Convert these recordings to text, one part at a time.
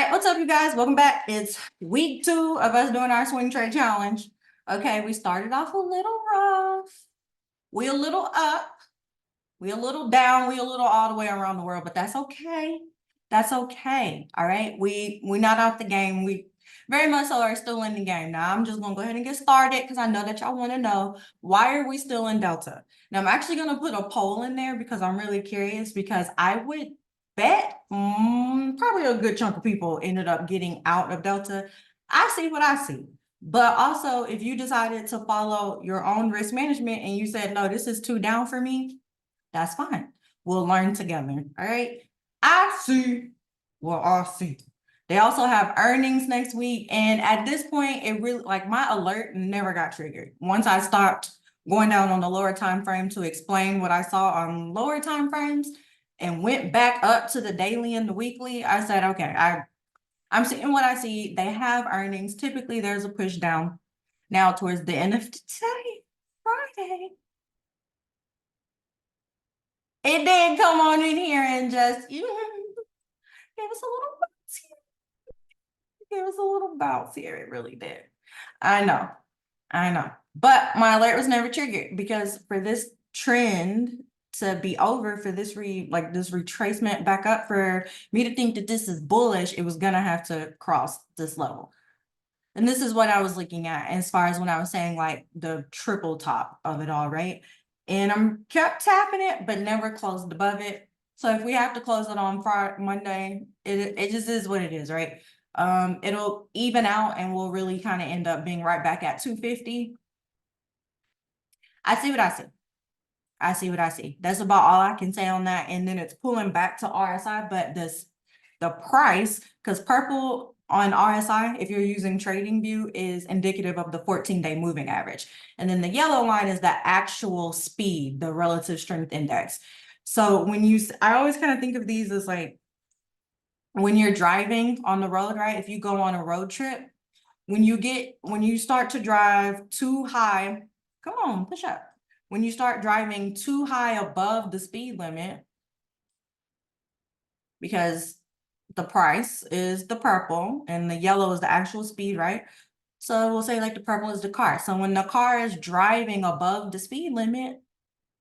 right, what's up, you guys? Welcome back. It's week 2 of us doing our swing trade challenge. Okay, we started off a little rough. We a little up. We a little down. We a little all the way around the world, but that's okay. That's okay. All right. We not out the game. We very much so are still in the game. Now I'm just gonna go ahead and get started because I know that y'all want to know why are we still in Delta. Now I'm actually gonna put a poll in there because I'm really curious, because I would bet probably a good chunk of people ended up getting out of Delta. I see what I see. But also, if you decided to follow your own risk management and you said, no, this is too down for me, that's fine. We'll learn together. All right. I see. Well, I see. They also have earnings next week. And at this point, it really, like, my alert never got triggered. Once I stopped going down on the lower time frame to explain what I saw on lower time frames and went back up to the daily and the weekly, I said, okay, I'm seeing what I see. They have earnings. Typically, there's a push down. Now, towards the end of today, Friday, it did come on in here and just gave us a little bounce here. It gave us a little bounce here. It really did. I know. But my alert was never triggered because for this trend to be over, for this this retracement back up, for me to think that this is bullish, it was gonna have to cross this level. And this is what I was looking at as far as when I was saying like the triple top of it all, right? And I'm kept tapping it, but never closed above it. So if we have to close it on Friday, Monday, it just is what it is, right? It'll even out and we'll really kind of end up being right back at 250. I see what I see. I see what I see. That's about all I can say on that. And then it's pulling back to RSI, but the price, because purple on RSI, if you're using TradingView, is indicative of the 14-day moving average. And then the yellow line is the actual speed, the relative strength index. So I always kind of think of these as like when you're driving on the road, right? If you go on a road trip, when you start to drive too high, come on, push up. When you start driving too high above the speed limit, because the price is the purple and the yellow is the actual speed, right? So we'll say like the purple is the car. So when the car is driving above the speed limit,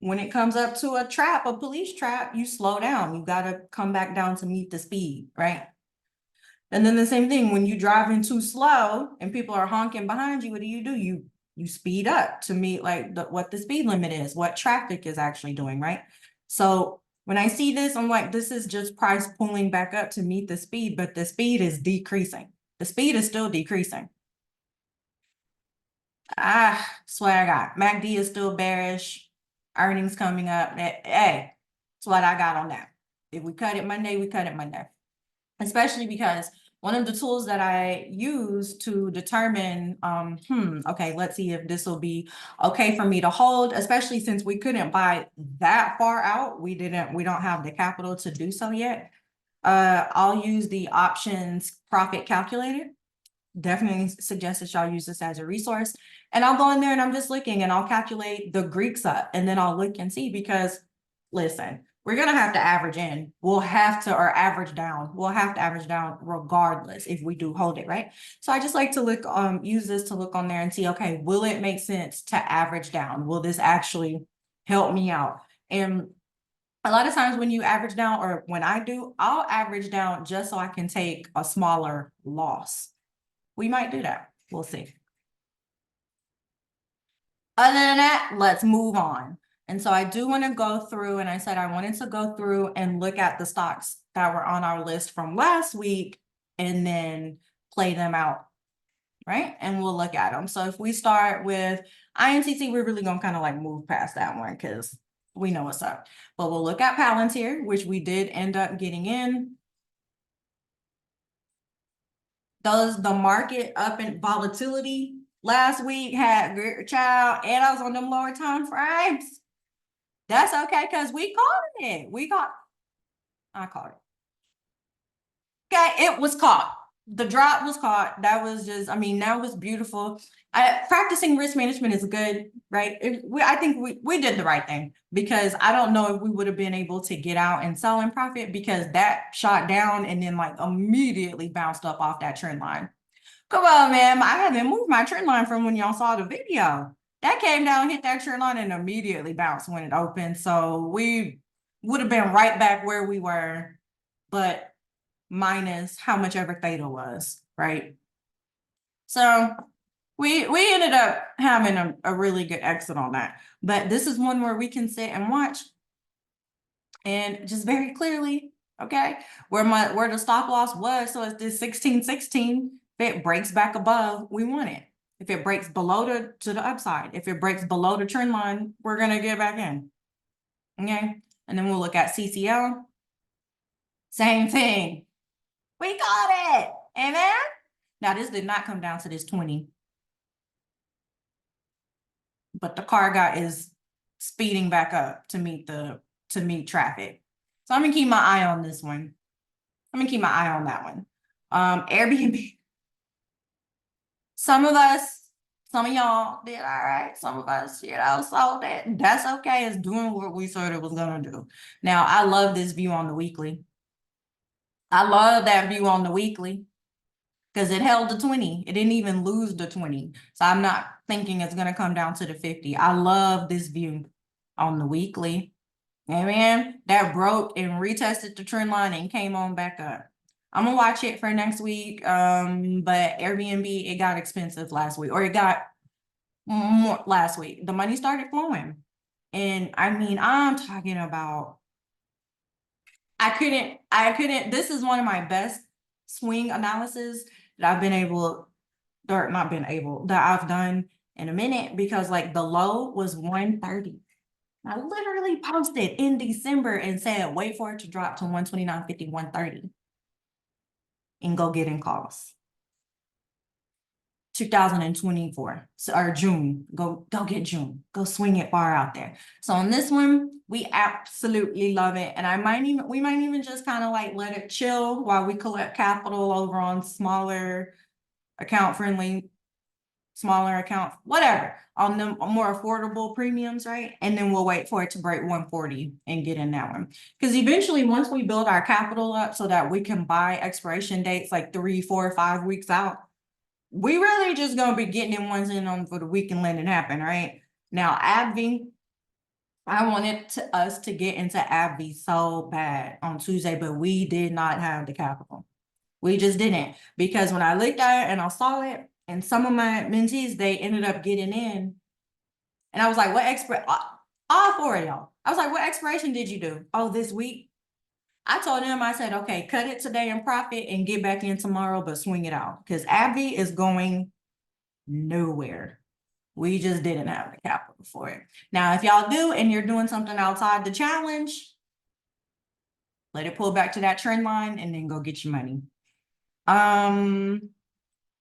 when it comes up to a police trap, you slow down. You got to come back down to meet the speed, right? And then the same thing, when you're driving too slow and people are honking behind you, what do? You speed up to meet like what the speed limit is, what traffic is actually doing, right? So when I see this, I'm like, this is just price pulling back up to meet the speed, but the speed is decreasing. The speed is still decreasing. Swear I got. MACD is still bearish. Earnings coming up. Hey, that's what I got on that. If we cut it Monday, we cut it Monday. Especially because one of the tools that I use to determine, okay, let's see if this will be okay for me to hold, especially since we couldn't buy that far out. We don't have the capital to do so yet. I'll use the options profit calculator. Definitely suggest that y'all use this as a resource. And I'll go in there and I'm just looking and I'll calculate the Greeks up and then I'll look and see, because listen, we're going to have to average in. We'll have to, or average down. We'll have to average down regardless if we do hold it, right? So I just like to look, use this to look on there and see, okay, will it make sense to average down? Will this actually help me out? And a lot of times when you average down, or when I do, I'll average down just so I can take a smaller loss. We might do that. We'll see. Other than that, let's move on. And so I do want to go through, and I said I wanted to go through and look at the stocks that were on our list from last week and then play them out, right? And we'll look at them. So if we start with INTT, we're really going to kind of like move past that one because we know what's up. But we'll look at Palantir, which we did end up getting in. Does the market up in volatility last week had good child, and I was on them lower time frames? That's okay, because we caught it. I caught it. Okay, it was caught. the drop was caught. That was just, I mean, that was beautiful. Practicing risk management is good, right? I think we did the right thing, because I don't know if we would have been able to get out and sell in profit, because that shot down and then like immediately bounced up off that trend line. Come on, man. I haven't moved my trend line from when y'all saw the video. That came down, hit that trend line, and immediately bounced when it opened. So we would have been right back where we were, but minus how much ever theta was, right? So we ended up having a really good exit on that. But this is one where we can sit and watch, and just very clearly, okay, where the stop loss was. So it's this 1616. If it breaks back above, we want it. If it breaks below to the upside, if it breaks below the trend line, we're gonna get back in. Okay, and then we'll look at CCL. Same thing. We got it. Amen. Now this did not come down to this 20, but the car is speeding back up to meet traffic. So I'm gonna keep my eye on this one. I'm gonna keep my eye on that one. Airbnb. Some of y'all did all right. Some of us, saw that. That's okay. It's doing what we said it was gonna do. Now, I love this view on the weekly. I love that view on the weekly, because it held the 20. It didn't even lose the 20. So I'm not thinking it's gonna come down to the 50. I love this view on the weekly. Amen. That broke and retested the trend line and came on back up. I'm gonna watch it for next week. But Airbnb, it got expensive last week, or it got more last week. The money started flowing. And I mean, I'm talking about, I couldn't, this is one of my best swing analysis that I've been able, or not been able, that I've done in a minute, because like the low was 130. I literally posted in December and said, wait for it to drop to 129.50, 130, and go get in calls. 2024, or June, go get June, go swing it far out there. So on this one, we absolutely love it. And we might even just kind of like let it chill while we collect capital over on smaller account, whatever, on the more affordable premiums, right? And then we'll wait for it to break 140 and get in that one. Because eventually, once we build our capital up so that we can buy expiration dates like 3, 4, 5 weeks out, we really just gonna be getting in ones in on for the week and letting it happen, right? Now, AbbVie, I wanted us to get into AbbVie so bad on Tuesday, but we did not have the capital. We just didn't, because when I looked at it and I saw it, and some of my mentees, they ended up getting in, and I was like, what all 4 of y'all, I was like, what expiration did you do? Oh, this week. I told them, I said, okay, cut it today in profit and get back in tomorrow, but swing it out, because AbbVie is going nowhere. We just didn't have the capital for it. Now, if y'all do and you're doing something outside the challenge, let it pull back to that trend line and then go get your money.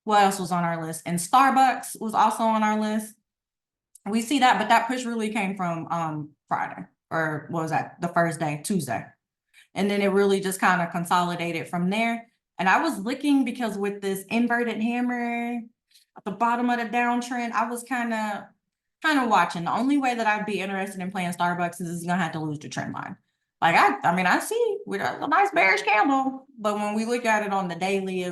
What else was on our list? And Starbucks was also on our list. We see that, but that push really came from Friday, or what was that? The first day, Tuesday. And then it really just kind of consolidated from there. And I was looking, because with this inverted hammer at the bottom of the downtrend, I was kind of watching. The only way that I'd be interested in playing Starbucks is gonna have to lose the trend line. Like I mean, I see with a nice bearish candle, but when we look at it on the daily,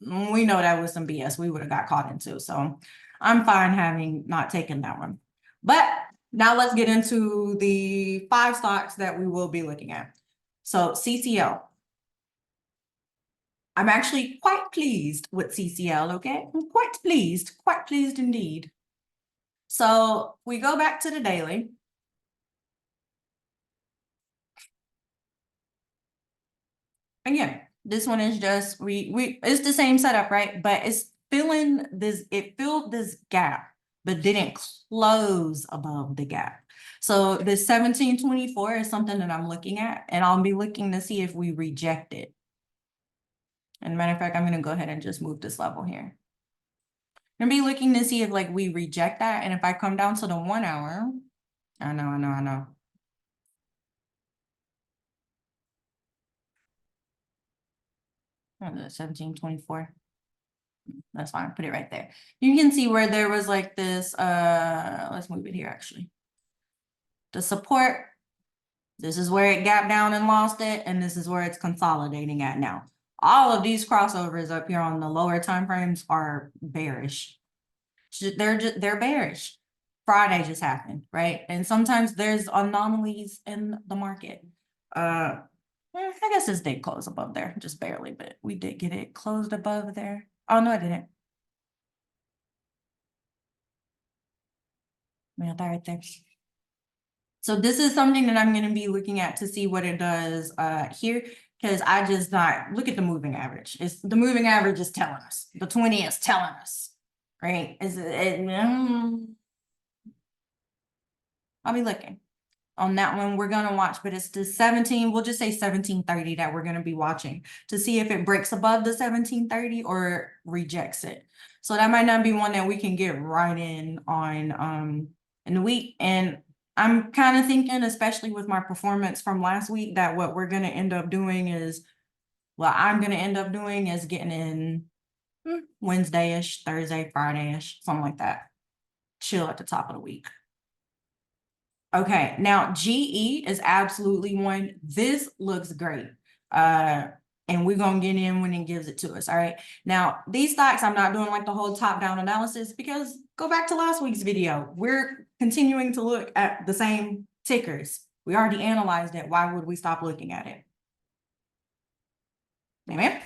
we know that was some BS we would have got caught into. So I'm fine having not taken that one. But now let's get into the 5 stocks that we will be looking at. So CCL. I'm actually quite pleased with CCL, okay? I'm quite pleased indeed. So we go back to the daily. Again, this one is just, it's the same setup, right? But it filled this gap, but didn't close above the gap. So the 1724 is something that I'm looking at, and I'll be looking to see if we reject it. And matter of fact, I'm gonna go ahead and just move this level here. I'm gonna be looking to see if like we reject that. And if I come down to the 1 hour, I know. 1724. That's fine. Put it right there. You can see where there was like this, let's move it here actually. The support, this is where it gapped down and lost it, and this is where it's consolidating at now. All of these crossovers up here on the lower time frames are bearish. They're bearish. Friday just happened, right? And sometimes there's anomalies in the market. I guess this did close above there, just barely, but we did get it closed above there. Oh no, I didn't. Yeah, that right there. So this is something that I'm going to be looking at to see what it does here, because I just not look at the moving average. It's the moving average is telling us. The 20 is telling us, right? I'll be looking on that one. We're going to watch, but it's the 17. We'll just say 1730 that we're going to be watching to see if it breaks above the 1730 or rejects it. So that might not be one that we can get right in on in the week. And I'm kind of thinking, especially with my performance from last week, that what we're going to end up doing is, what I'm going to end up doing is getting in Wednesday-ish, Thursday, Friday-ish, something like that. Chill at the top of the week. Okay, now GE is absolutely one. This looks great. And we're gonna get in when it gives it to us. All right. Now, these stocks, I'm not doing like the whole top-down analysis because go back to last week's video. We're continuing to look at the same tickers. We already analyzed it. Why would we stop looking at it? Amen.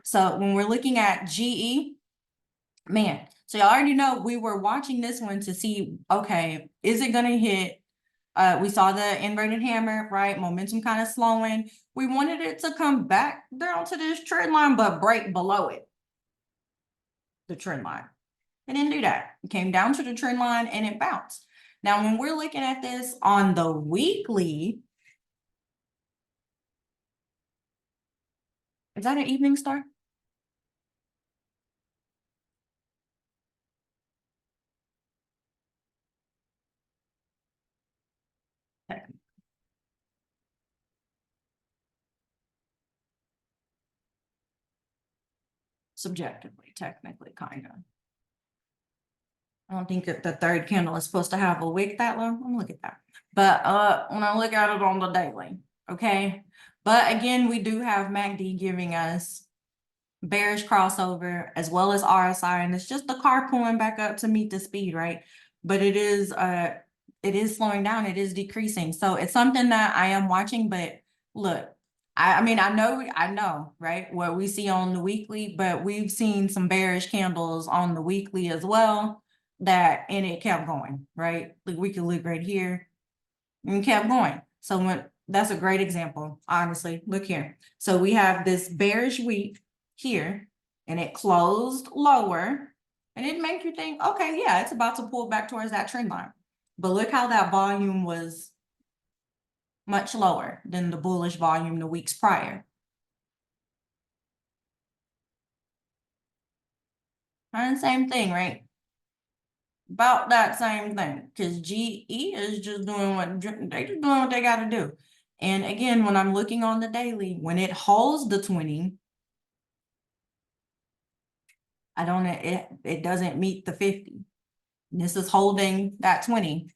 So when we're looking at GE, man, so you already know we were watching this one to see, okay, is it gonna hit? We saw the inverted hammer, right? Momentum kind of slowing. We wanted it to come back down to this trend line, but break below it. The trend line. It didn't do that. It came down to the trend line and it bounced. Now, when we're looking at this on the weekly, is that an evening star? Subjectively, technically, kind of. I don't think that the third candle is supposed to have a wick that low. I'm gonna look at that. But when I look at it on the daily, okay. But again, we do have MACD giving us bearish crossover as well as RSI, and it's just the car pulling back up to meet the speed, right? But it is slowing down, it is decreasing. So it's something that I am watching, but look, I mean, I know, right, what we see on the weekly, but we've seen some bearish candles on the weekly as well, and it kept going, right? Like we can look right here and kept going. So that's a great example, honestly. Look here. So we have this bearish week here, and it closed lower, and it makes you think, okay, yeah, it's about to pull back towards that trend line. But look how that volume was much lower than the bullish volume the weeks prior. And same thing, right? About that same thing, because GE is just doing what they got to do. And again, when I'm looking on the daily, when it holds the 20, it doesn't meet the 50. This is holding that 20.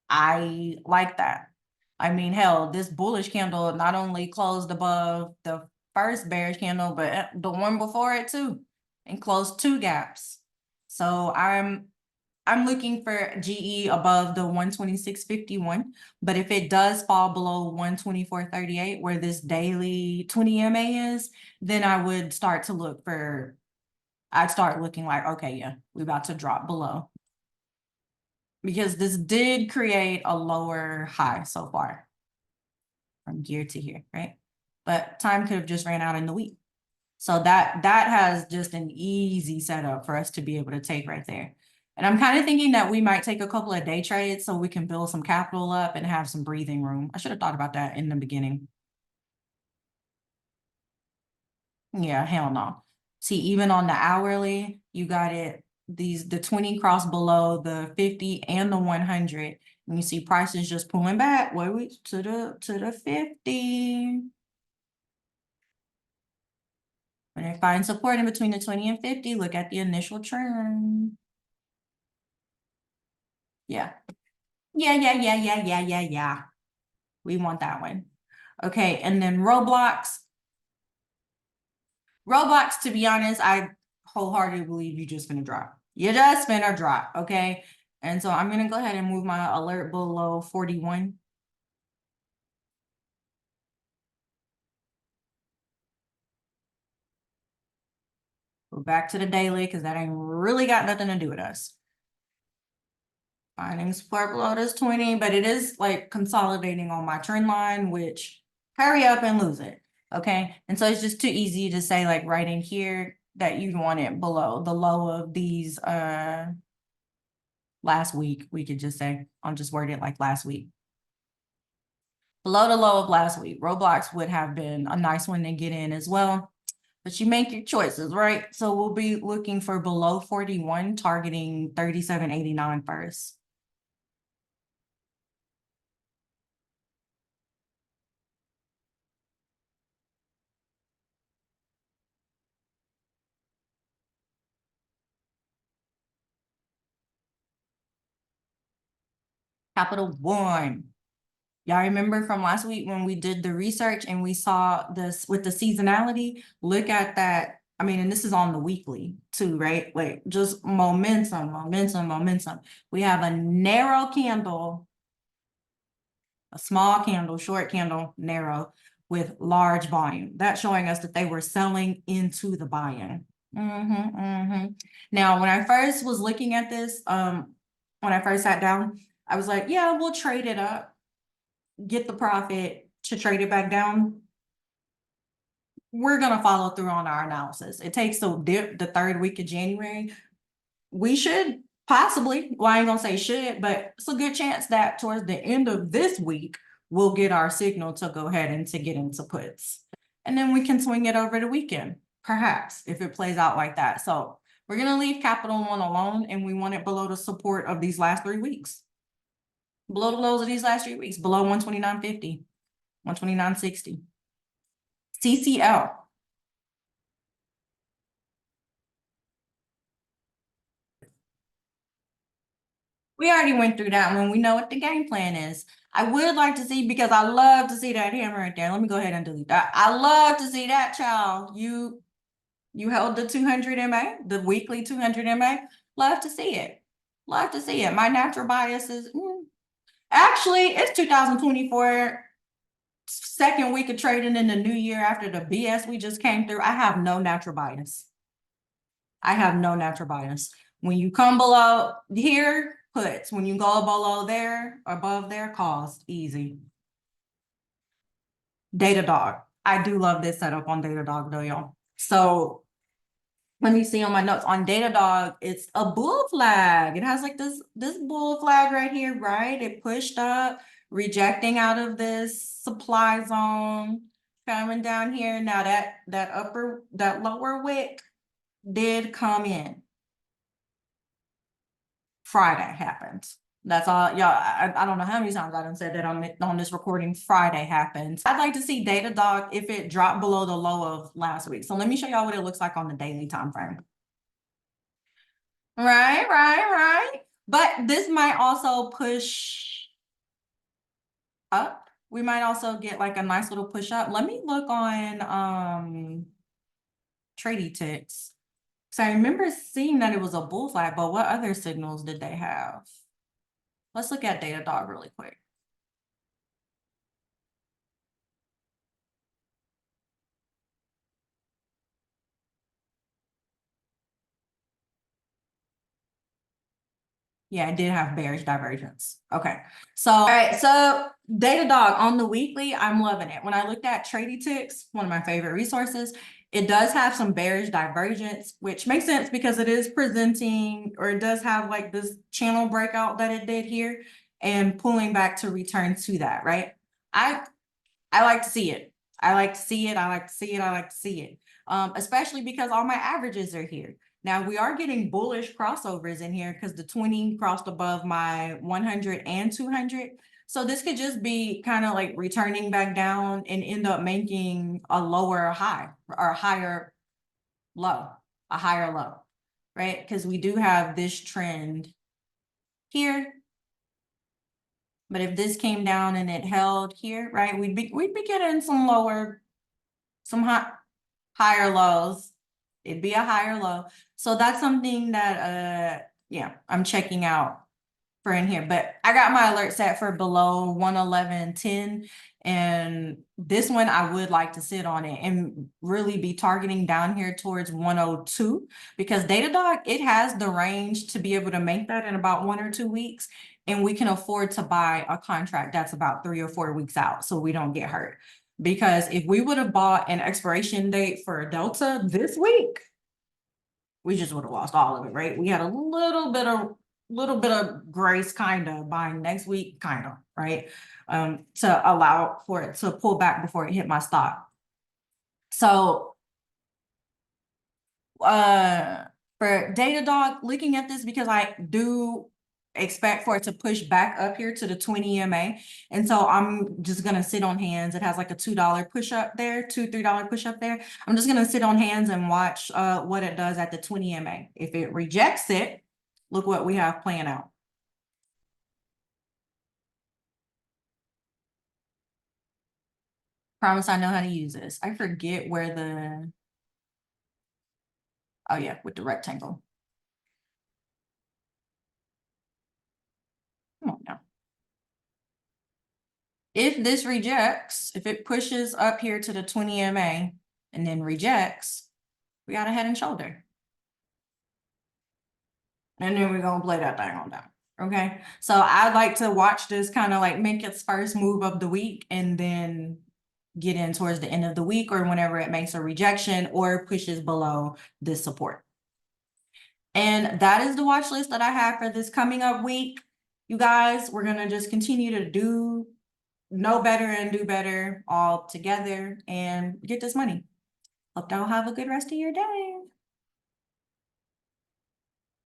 I like that. I mean, hell, this bullish candle not only closed above the first bearish candle, but the one before it too, and closed two gaps. So I'm looking for GE above the 126.51, but if it does fall below 124.38, where this daily 20 MA is, then I would start to look for, I'd start looking like, okay, yeah, we're about to drop below. Because this did create a lower high so far from here to here, right? But time could have just ran out in the week. So that has just an easy setup for us to be able to take right there. And I'm kind of thinking that we might take a couple of day trades so we can build some capital up and have some breathing room. I should have thought about that in the beginning. Yeah, hell no. See, even on the hourly, you got it, the 20 cross below the 50 and the 100. And you see prices just pulling back. Where we to the 50. When I find support in between the 20 and 50, look at the initial trend. Yeah. Yeah. We want that one. Okay, and then Roblox. Roblox, to be honest, I wholeheartedly believe you're just gonna drop. You're just gonna drop, okay? And so I'm gonna go ahead and move my alert below 41. Go back to the daily because that ain't really got nothing to do with us. Finding support below this 20, but it is like consolidating on my trend line, which hurry up and lose it. Okay. And so it's just too easy to say like right in here that you want it below the low of these last week. We could just say, I'll just word it like last week. Below the low of last week, Roblox would have been a nice one to get in as well. But you make your choices, right? So we'll be looking for below 41, targeting 37.89 first. Capital One. Y'all remember from last week when we did the research and we saw this with the seasonality? Look at that. I mean, and this is on the weekly too, right? Like just momentum. We have a narrow candle, a small candle, short candle, narrow with large volume. That's showing us that they were selling into the buy-in. Now, when I first was looking at this, when I first sat down, I was like, yeah, we'll trade it up, get the profit to trade it back down. We're going to follow through on our analysis. It takes a dip the third week of January. We should possibly, well, I ain't going to say should, but it's a good chance that towards the end of this week, we'll get our signal to go ahead and to get into puts. And then we can swing it over the weekend, perhaps, if it plays out like that. So we're going to leave Capital One alone, and we want it below the support of these last 3 weeks. Below the lows of these last 3 weeks, below 129.50, 129.60. CCL. We already went through that one. We know what the game plan is. I would like to see, because I love to see that hammer right there. Let me go ahead and delete that. I love to see that, child. You held the 200 MA, the weekly 200 MA. Love to see it. Love to see it. My natural bias is, actually, it's 2024. Second week of trading in the new year after the BS we just came through. I have no natural bias. I have no natural bias. When you come below here, puts. When you go below there, above there, calls. Easy. DataDog. I do love this setup on DataDog though, y'all. So let me see on my notes. On DataDog, it's a bull flag. It has like this bull flag right here, right? It pushed up, rejecting out of this supply zone, coming down here. Now that lower wick did come in. Friday happened. That's all, y'all. I don't know how many times I done said that on this recording. Friday happened. I'd like to see DataDog if it dropped below the low of last week. So let me show y'all what it looks like on the daily time frame. Right. But this might also push up. We might also get like a nice little push up. Let me look on Tradie Ticks. So I remember seeing that it was a bull flag, but what other signals did they have? Let's look at DataDog really quick. Yeah, it did have bearish divergence. Okay. So, all right. So DataDog on the weekly, I'm loving it. When I looked at Tradie Ticks, one of my favorite resources, it does have some bearish divergence, which makes sense because it is presenting, or it does have like this channel breakout that it did here and pulling back to return to that, right? I like to see it. I like to see it. Especially because all my averages are here. Now we are getting bullish crossovers in here because the 20 crossed above my 100 and 200. So this could just be kind of like returning back down and end up making a lower high or higher low, a higher low, right? Because we do have this trend here. But if this came down and it held here, right, we'd be getting some lower, some higher lows. It'd be a higher low. So that's something that yeah, I'm checking out for in here. But I got my alert set for below 111.10. And this one I would like to sit on it and really be targeting down here towards 102, because DataDog, it has the range to be able to make that in about 1 or 2 weeks. And we can afford to buy a contract that's about 3 or 4 weeks out so we don't get hurt. Because if we would have bought an expiration date for Delta this week, we just would have lost all of it, right? We had a little bit of grace, kind of buying next week, kind of, right? To allow for it to pull back before it hit my stop. So for DataDog, looking at this, because I do expect for it to push back up here to the 20 EMA. And so I'm just gonna sit on hands. It has like a $2 push up there, $2-3 push up there. I'm just gonna sit on hands and watch what it does at the 20 EMA. If it rejects it, look what we have playing out. Promise I know how to use this. I forget where the, oh yeah, with the rectangle. Come on now. If this rejects, if it pushes up here to the 20 EMA and then rejects, we got a head and shoulder. And then we're gonna play that thing on down. Okay. So I'd like to watch this kind of like make its first move of the week and then get in towards the end of the week or whenever it makes a rejection or pushes below this support. And that is the watch list that I have for this coming up week. You guys, we're gonna just continue to know better and do better all together and get this money. Hope y'all have a good rest of your day.